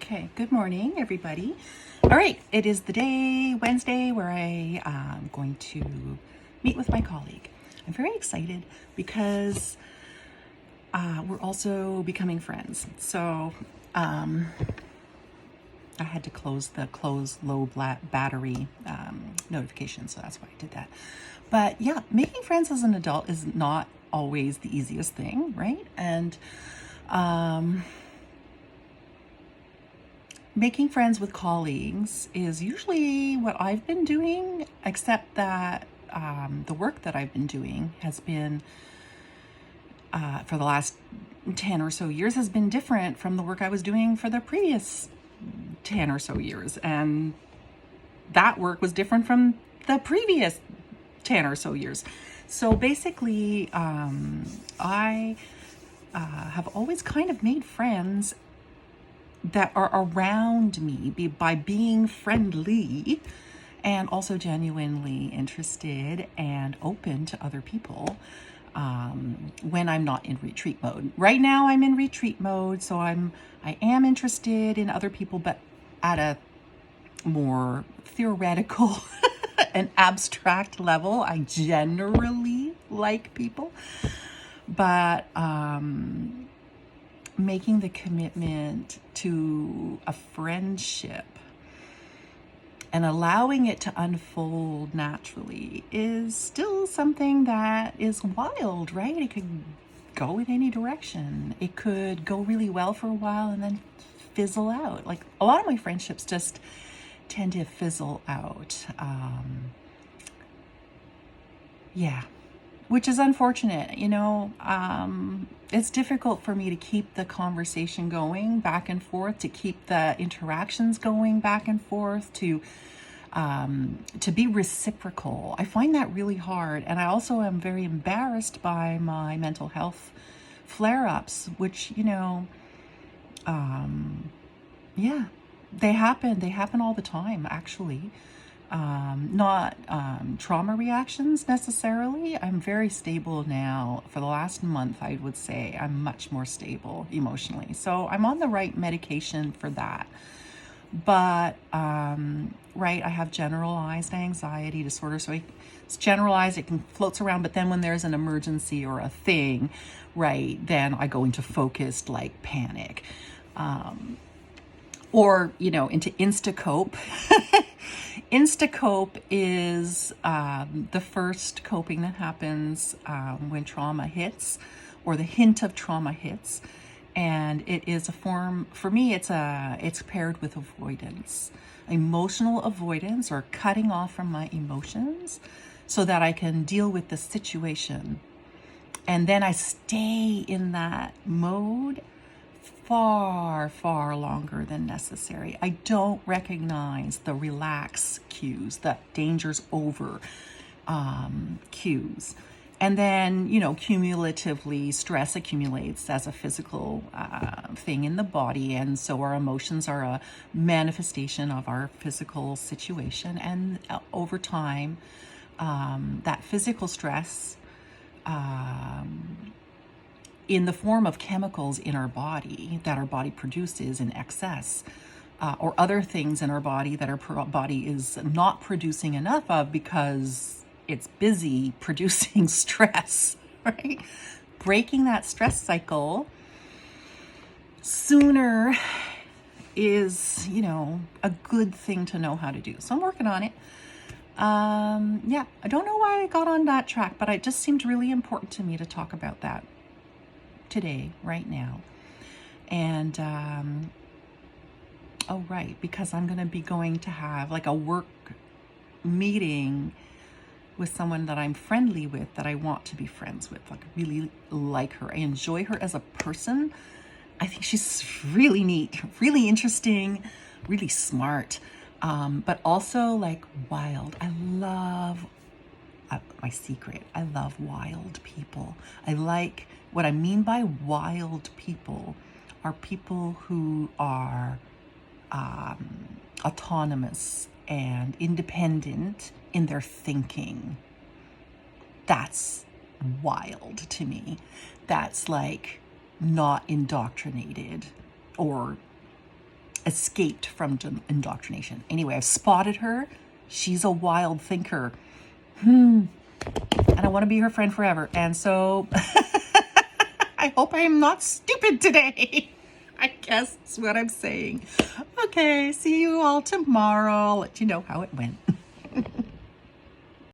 Okay, good morning, everybody. All right, it is the day, Wednesday, where I am going to meet with my colleague. I'm very excited because we're also becoming friends. So I had to close the low battery notification, so that's why I did that. But yeah, making friends as an adult is not always the easiest thing, right? And making friends with colleagues is usually what I've been doing, except that the work that I've been doing has been, for the last 10 or so years, has been different from the work I was doing for the previous 10 or so years. And that work was different from the previous 10 or so years. So basically, I have always kind of made friends that are around me by being friendly and also genuinely interested and open to other people when I'm not in retreat mode. Right now I'm in retreat mode, so I am interested in other people, but at a more theoretical and abstract level. I generally like people, but making the commitment to a friendship and allowing it to unfold naturally is still something that is wild, right? It could go in any direction. It could go really well for a while and then fizzle out. Like a lot of my friendships just tend to fizzle out. Yeah, which is unfortunate. It's difficult for me to keep the conversation going back and forth, to keep the interactions going back and forth, to be reciprocal. I find that really hard. And I also am very embarrassed by my mental health flare-ups, which, yeah, they happen. They happen all the time, actually. Not trauma reactions necessarily. I'm very stable now. For the last month, I would say I'm much more stable emotionally. So I'm on the right medication for that. But, right, I have generalized anxiety disorder. So it's generalized, it can floats around. But then when there's an emergency or a thing, right, then I go into focused like panic. Or, into Instacope. Instacope is the first coping that happens when trauma hits, or the hint of trauma hits. And it is a form, for me, it's paired with avoidance, emotional avoidance, or cutting off from my emotions so that I can deal with the situation. And then I stay in that mode far, far longer than necessary. I don't recognize the relax cues, the danger's over cues. And then, cumulatively, stress accumulates as a physical thing in the body. And so our emotions are a manifestation of our physical situation. And over time, that physical stress in the form of chemicals in our body that our body produces in excess, or other things in our body that our body is not producing enough of because it's busy producing stress, right? Breaking that stress cycle sooner is, a good thing to know how to do. So I'm working on it. Yeah, I don't know why I got on that track, but it just seemed really important to me to talk about that today, right now. And oh, right, because I'm going to be going to have like a work meeting with someone that I'm friendly with, that I want to be friends with. Like, really like her. I enjoy her as a person. I think she's really neat, really interesting, really smart, but also like wild. I love my secret. I love wild people. What I mean by wild people are people who are autonomous and independent in their thinking. That's wild to me. That's like not indoctrinated or escaped from indoctrination. Anyway, I've spotted her. She's a wild thinker. And I want to be her friend forever. And so I hope I'm not stupid today. I guess that's what I'm saying. Okay, see you all tomorrow. I'll let you know how it went.